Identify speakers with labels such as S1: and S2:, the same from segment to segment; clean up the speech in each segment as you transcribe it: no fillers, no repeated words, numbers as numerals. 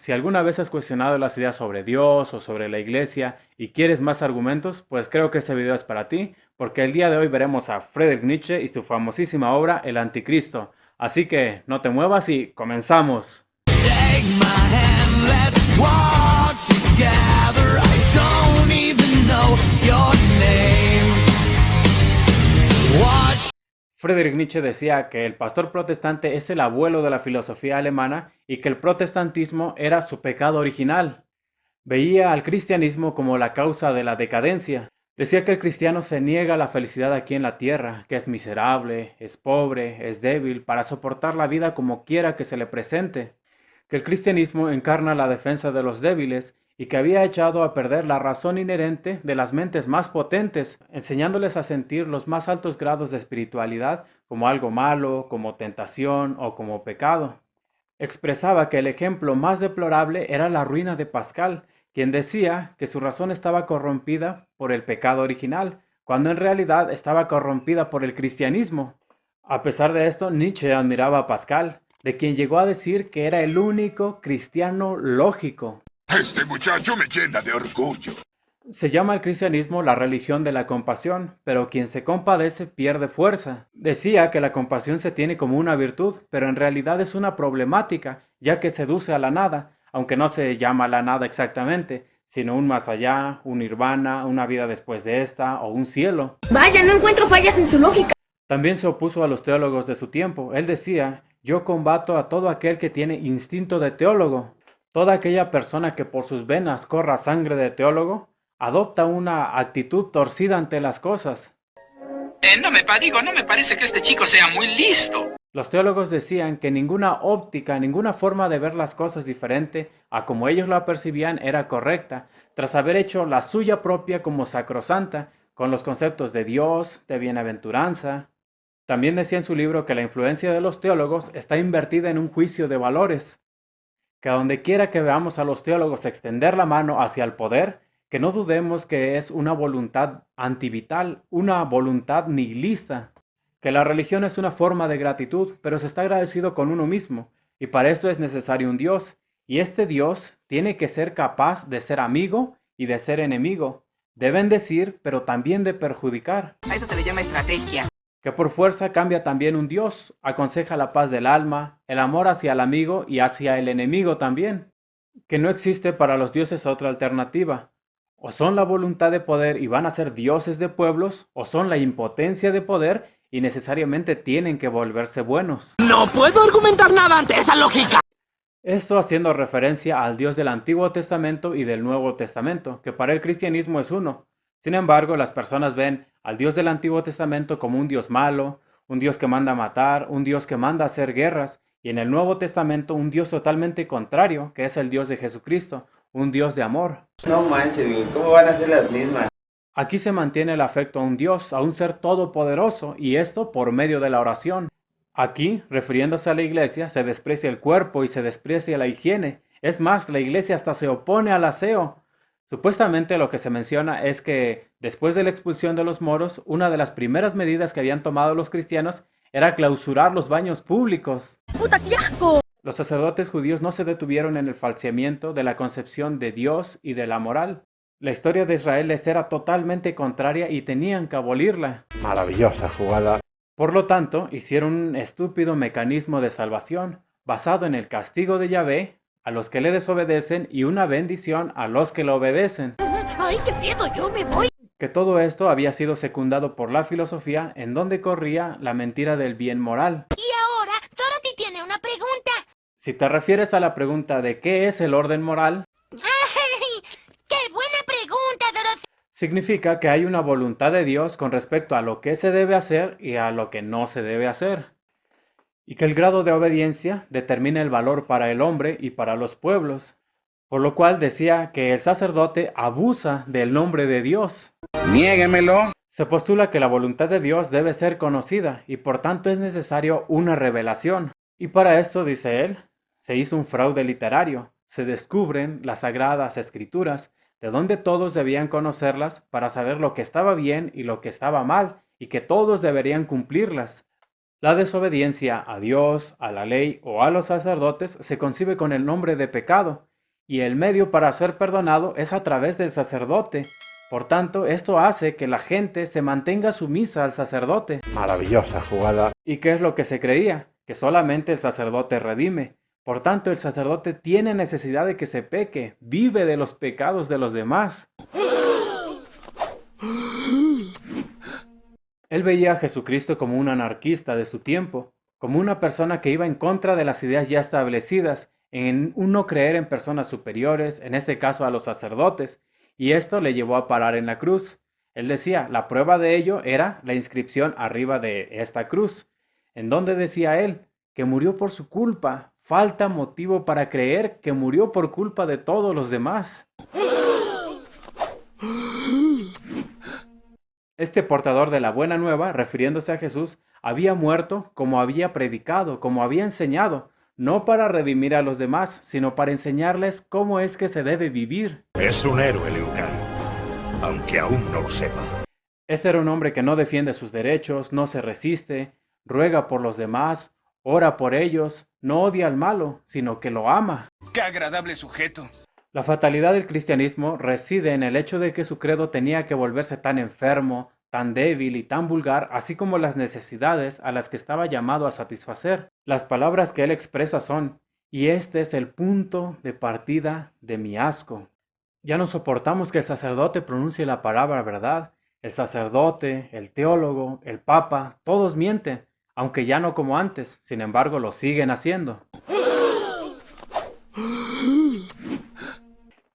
S1: si alguna vez has cuestionado las ideas sobre Dios o sobre la iglesia y quieres más argumentos, pues creo que este video es para ti, porque el día de hoy veremos a Friedrich Nietzsche y su famosísima obra El Anticristo. Así que no te muevas y comenzamos.
S2: Take my hand, let's walk together. I don't even know your name. Watch.
S1: Friedrich Nietzsche decía que el pastor protestante es el abuelo de la filosofía alemana y que el protestantismo era su pecado original. Veía al cristianismo como la causa de la decadencia. Decía que el cristiano se niega a la felicidad aquí en la tierra, que es miserable, es pobre, es débil, para soportar la vida como quiera que se le presente, que el cristianismo encarna la defensa de los débiles y que había echado a perder la razón inherente de las mentes más potentes, enseñándoles a sentir los más altos grados de espiritualidad como algo malo, como tentación o como pecado. Expresaba que el ejemplo más deplorable era la ruina de Pascal, quien decía que su razón estaba corrompida por el pecado original, cuando en realidad estaba corrompida por el cristianismo. A pesar de esto, Nietzsche admiraba a Pascal, de quien llegó a decir que era el único cristiano lógico.
S3: Este muchacho me llena de orgullo.
S1: Se llama el cristianismo la religión de la compasión, pero quien se compadece pierde fuerza. Decía que la compasión se tiene como una virtud, pero en realidad es una problemática, ya que seduce a la nada, aunque no se llama la nada exactamente, sino un más allá, un nirvana, una vida después de esta o un cielo.
S4: Vaya, no encuentro fallas en su lógica.
S1: También se opuso a los teólogos de su tiempo. Él decía: yo combato a todo aquel que tiene instinto de teólogo. Toda aquella persona que por sus venas corra sangre de teólogo, adopta una actitud torcida ante las cosas.
S5: No me parece que este chico sea muy listo.
S1: Los teólogos decían que ninguna óptica, ninguna forma de ver las cosas diferente a como ellos la percibían era correcta, tras haber hecho la suya propia como sacrosanta, con los conceptos de Dios, de bienaventuranza. También decía en su libro que la influencia de los teólogos está invertida en un juicio de valores, que a donde quiera que veamos a los teólogos extender la mano hacia el poder, que no dudemos que es una voluntad antivital, una voluntad nihilista, que la religión es una forma de gratitud, pero se está agradecido con uno mismo, y para esto es necesario un Dios, y este Dios tiene que ser capaz de ser amigo y de ser enemigo, de bendecir, pero también de perjudicar.
S5: A eso se le llama estrategia.
S1: Que por fuerza cambia también un Dios, aconseja la paz del alma, el amor hacia el amigo y hacia el enemigo también, que no existe para los dioses otra alternativa. O son la voluntad de poder y van a ser dioses de pueblos, o son la impotencia de poder y necesariamente tienen que volverse buenos.
S2: No puedo argumentar nada ante esa lógica.
S1: Esto haciendo referencia al Dios del Antiguo Testamento y del Nuevo Testamento, que para el cristianismo es uno. Sin embargo, las personas ven al Dios del Antiguo Testamento como un Dios malo, un Dios que manda a matar, un Dios que manda a hacer guerras, y en el Nuevo Testamento un Dios totalmente contrario, que es el Dios de Jesucristo, un Dios de amor.
S6: No manches, ¿cómo van a ser las mismas?
S1: Aquí se mantiene el afecto a un Dios, a un ser todopoderoso, y esto por medio de la oración. Aquí, refiriéndose a la iglesia, se desprecia el cuerpo y se desprecia la higiene. Es más, la iglesia hasta se opone al aseo. Supuestamente lo que se menciona es que después de la expulsión de los moros, una de las primeras medidas que habían tomado los cristianos era clausurar los baños públicos.
S4: ¡Puta, qué asco!
S1: Los sacerdotes judíos no se detuvieron en el falseamiento de la concepción de Dios y de la moral. La historia de Israel les era totalmente contraria y tenían que abolirla.
S6: Maravillosa jugada.
S1: Por lo tanto, hicieron un estúpido mecanismo de salvación basado en el castigo de Yahvé a los que le desobedecen y una bendición a los que lo obedecen.
S4: ¡Ay, qué miedo! ¡Yo me voy!
S1: Que todo esto había sido secundado por la filosofía en donde corría la mentira del bien moral.
S4: Y ahora, Dorothy tiene una pregunta.
S1: Si te refieres a la pregunta de qué es el orden moral,
S4: ¡Ay! ¡Qué buena pregunta, Dorothy!
S1: significa que hay una voluntad de Dios con respecto a lo que se debe hacer y a lo que no se debe hacer, y que el grado de obediencia determina el valor para el hombre y para los pueblos, por lo cual decía que el sacerdote abusa del nombre de Dios.
S6: Niéguemelo.
S1: Se postula que la voluntad de Dios debe ser conocida y por tanto es necesario una revelación, y para esto, dice él, se hizo un fraude literario. Se descubren las sagradas escrituras, de donde todos debían conocerlas para saber lo que estaba bien y lo que estaba mal, y que todos deberían cumplirlas. La desobediencia a Dios, a la ley o a los sacerdotes se concibe con el nombre de pecado, y el medio para ser perdonado es a través del sacerdote. Por tanto, esto hace que la gente se mantenga sumisa al sacerdote.
S6: Maravillosa jugada.
S1: ¿Y qué es lo que se creía? Que solamente el sacerdote redime. Por tanto, el sacerdote tiene necesidad de que se peque, vive de los pecados de los demás. Él veía a Jesucristo como un anarquista de su tiempo, como una persona que iba en contra de las ideas ya establecidas, en un no creer en personas superiores, en este caso a los sacerdotes, y esto le llevó a parar en la cruz. Él decía, la prueba de ello era la inscripción arriba de esta cruz, en donde decía él que murió por su culpa. Falta motivo para creer que murió por culpa de todos los demás. Este portador de la buena nueva, refiriéndose a Jesús, había muerto como había predicado, como había enseñado, no para redimir a los demás, sino para enseñarles cómo es que se debe vivir.
S7: Es un héroe, Leucán, aunque aún no lo sepa.
S1: Este era un hombre que no defiende sus derechos, no se resiste, ruega por los demás, ora por ellos, no odia al malo, sino que lo ama.
S8: ¡Qué agradable sujeto!
S1: La fatalidad del cristianismo reside en el hecho de que su credo tenía que volverse tan enfermo, tan débil y tan vulgar, así como las necesidades a las que estaba llamado a satisfacer. Las palabras que él expresa son, y este es el punto de partida de mi asco. Ya no soportamos que el sacerdote pronuncie la palabra verdad. El sacerdote, el teólogo, el papa, todos mienten, aunque ya no como antes, sin embargo lo siguen haciendo.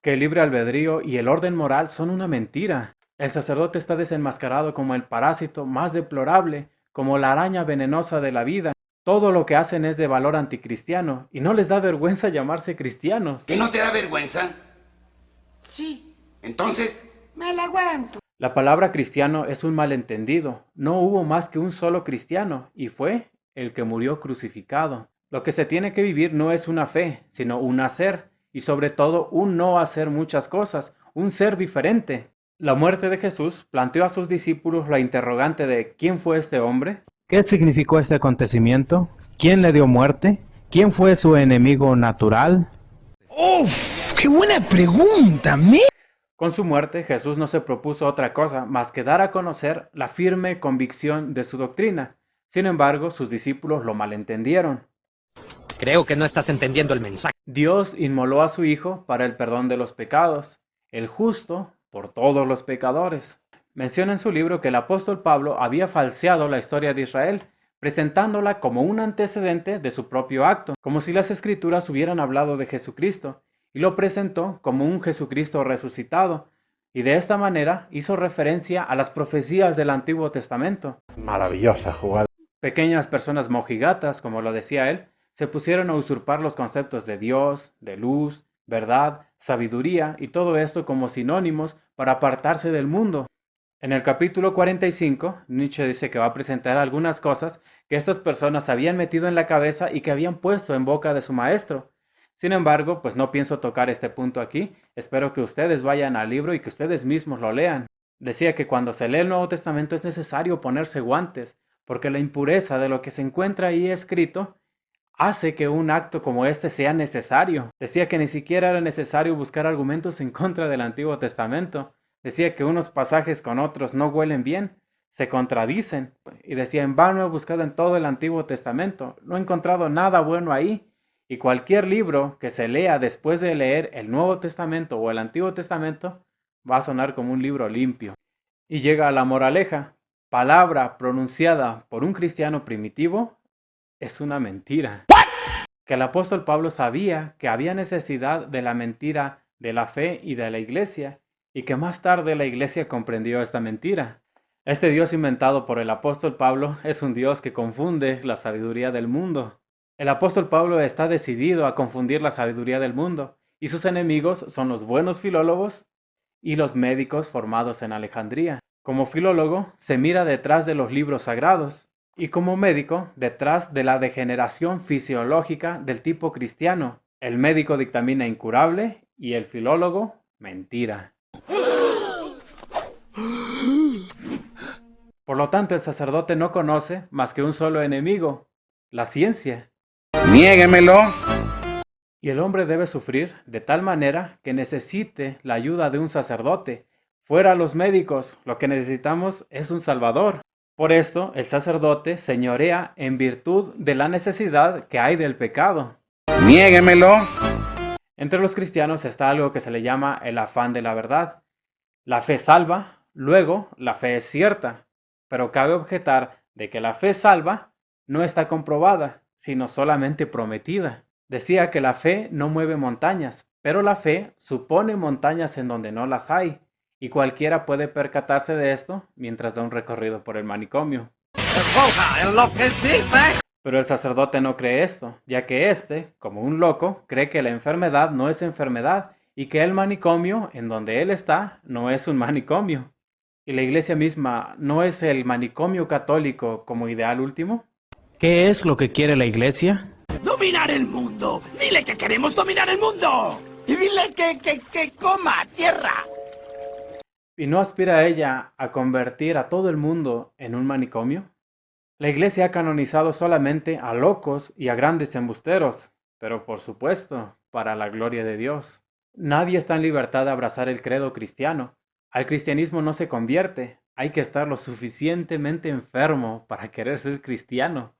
S1: Que el libre albedrío y el orden moral son una mentira. El sacerdote está desenmascarado como el parásito más deplorable, como la araña venenosa de la vida. Todo lo que hacen es de valor anticristiano, y no les da vergüenza llamarse cristianos.
S8: ¿Qué no te da vergüenza? Sí. Entonces, me la aguanto.
S1: La palabra cristiano es un malentendido. No hubo más que un solo cristiano, y fue el que murió crucificado. Lo que se tiene que vivir no es una fe, sino un hacer, y sobre todo un no hacer muchas cosas, un ser diferente. La muerte de Jesús planteó a sus discípulos la interrogante de ¿quién fue este hombre? ¿Qué significó este acontecimiento? ¿Quién le dio muerte? ¿Quién fue su enemigo natural?
S2: ¡Uf! ¡Qué buena pregunta, me!
S1: Con su muerte, Jesús no se propuso otra cosa más que dar a conocer la firme convicción de su doctrina. Sin embargo, sus discípulos lo malentendieron.
S9: Creo que no estás entendiendo el mensaje.
S1: Dios inmoló a su Hijo para el perdón de los pecados, el justo por todos los pecadores. Menciona en su libro que el apóstol Pablo había falseado la historia de Israel, presentándola como un antecedente de su propio acto, como si las escrituras hubieran hablado de Jesucristo, y lo presentó como un Jesucristo resucitado, y de esta manera hizo referencia a las profecías del Antiguo Testamento.
S6: Maravillosa jugada.
S1: Pequeñas personas mojigatas, como lo decía él, se pusieron a usurpar los conceptos de Dios, de luz, verdad, sabiduría y todo esto como sinónimos para apartarse del mundo. En el capítulo 45, Nietzsche dice que va a presentar algunas cosas que estas personas habían metido en la cabeza y que habían puesto en boca de su maestro. Sin embargo, pues no pienso tocar este punto aquí. Espero que ustedes vayan al libro y que ustedes mismos lo lean. Decía que cuando se lee el Nuevo Testamento es necesario ponerse guantes, porque la impureza de lo que se encuentra ahí escrito hace que un acto como este sea necesario. Decía que ni siquiera era necesario buscar argumentos en contra del Antiguo Testamento. Decía que unos pasajes con otros no huelen bien, se contradicen. Y decía, en vano he buscado en todo el Antiguo Testamento, no he encontrado nada bueno ahí. Y cualquier libro que se lea después de leer el Nuevo Testamento o el Antiguo Testamento va a sonar como un libro limpio. Y llega a la moraleja. Palabra pronunciada por un cristiano primitivo es una mentira. Que el apóstol Pablo sabía que había necesidad de la mentira de la fe y de la iglesia, y que más tarde la iglesia comprendió esta mentira. Este Dios inventado por el apóstol Pablo es un Dios que confunde la sabiduría del mundo. El apóstol Pablo está decidido a confundir la sabiduría del mundo, y sus enemigos son los buenos filólogos y los médicos formados en Alejandría. Como filólogo, se mira detrás de los libros sagrados, y como médico, detrás de la degeneración fisiológica del tipo cristiano. El médico dictamina incurable y el filólogo, mentira. Por lo tanto, el sacerdote no conoce más que un solo enemigo, la ciencia.
S6: Niéguemelo.
S1: Y el hombre debe sufrir de tal manera que necesite la ayuda de un sacerdote. Fuera los médicos, lo que necesitamos es un Salvador. Por esto, el sacerdote señorea en virtud de la necesidad que hay del pecado.
S8: Niéguemelo.
S1: Entre los cristianos está algo que se le llama el afán de la verdad. La fe salva, luego la fe es cierta, pero cabe objetar de que la fe salva no está comprobada, sino solamente prometida. Decía que la fe no mueve montañas, pero la fe supone montañas en donde no las hay, y cualquiera puede percatarse de esto mientras da un recorrido por el manicomio. Pero el sacerdote no cree esto, ya que éste, como un loco, cree que la enfermedad no es enfermedad y que el manicomio en donde él está no es un manicomio. ¿Y la iglesia misma no es el manicomio católico como ideal último? ¿Qué es lo que quiere la iglesia?
S2: ¡Dominar el mundo! ¡Dile que queremos dominar el mundo! ¡Y dile que coma tierra!
S1: ¿Y no aspira ella a convertir a todo el mundo en un manicomio? La iglesia ha canonizado solamente a locos y a grandes embusteros, pero por supuesto, para la gloria de Dios. Nadie está en libertad de abrazar el credo cristiano. Al cristianismo no se convierte, hay que estar lo suficientemente enfermo para querer ser cristiano.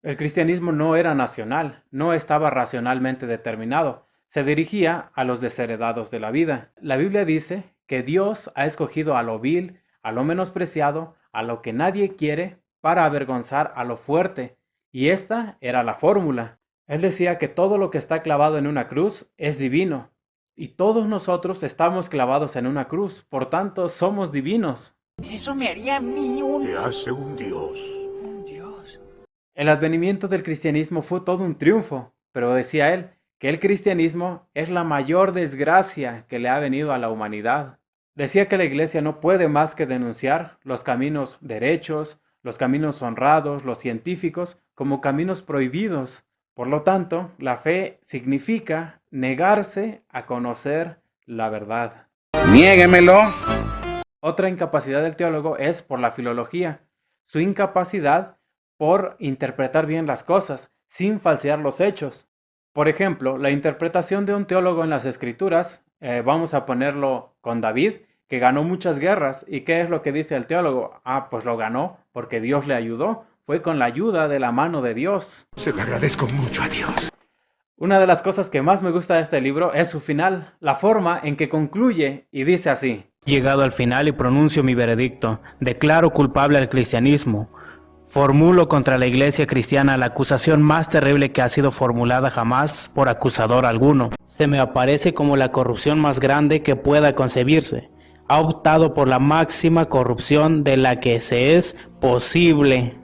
S1: El cristianismo no era nacional, no estaba racionalmente determinado, se dirigía a los desheredados de la vida. La Biblia dice que Dios ha escogido a lo vil, a lo menospreciado, a lo que nadie quiere, para avergonzar a lo fuerte, y esta era la fórmula. Él decía que todo lo que está clavado en una cruz es divino, y todos nosotros estamos clavados en una cruz, por tanto somos divinos.
S2: Eso me haría a mí un...
S7: Te hace un dios.
S2: un dios.
S1: El advenimiento del cristianismo fue todo un triunfo, pero decía él que el cristianismo es la mayor desgracia que le ha venido a la humanidad. Decía que la iglesia no puede más que denunciar los caminos derechos, los caminos honrados, los científicos, como caminos prohibidos. Por lo tanto, la fe significa negarse a conocer la verdad.
S8: Niéguemelo.
S1: Otra incapacidad del teólogo es por la filología, su incapacidad por interpretar bien las cosas, sin falsear los hechos. Por ejemplo, la interpretación de un teólogo en las Escrituras, vamos a ponerlo con David, que ganó muchas guerras. ¿Y qué es lo que dice el teólogo? Pues lo ganó porque Dios le ayudó. Fue con la ayuda de la mano de Dios.
S7: Se lo agradezco mucho a Dios.
S1: Una de las cosas que más me gusta de este libro es su final, la forma en que concluye y dice así. Llegado al final y pronuncio mi veredicto, declaro culpable al cristianismo. Formulo contra la iglesia cristiana la acusación más terrible que ha sido formulada jamás por acusador alguno. Se me aparece como la corrupción más grande que pueda concebirse. Ha optado por la máxima corrupción de la que se es posible.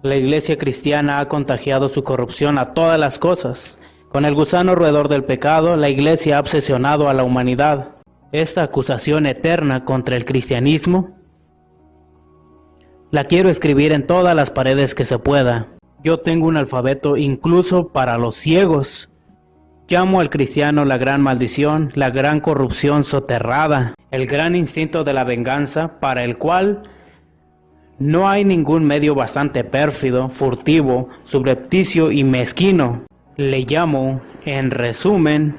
S1: La iglesia cristiana ha contagiado su corrupción a todas las cosas. Con el gusano roedor del pecado, la iglesia ha obsesionado a la humanidad. Esta acusación eterna contra el cristianismo la quiero escribir en todas las paredes que se pueda. Yo tengo un alfabeto incluso para los ciegos. Llamo al cristiano la gran maldición, la gran corrupción soterrada, el gran instinto de la venganza para el cual no hay ningún medio bastante pérfido, furtivo, subrepticio y mezquino. Le llamo, en resumen,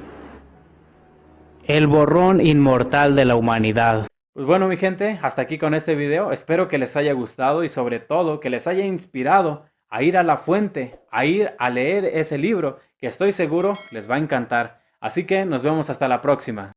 S1: el borrón inmortal de la humanidad. Pues bueno, mi gente, hasta aquí con este video. Espero que les haya gustado y sobre todo que les haya inspirado a ir a la fuente, a ir a leer ese libro que estoy seguro les va a encantar. Así que nos vemos hasta la próxima.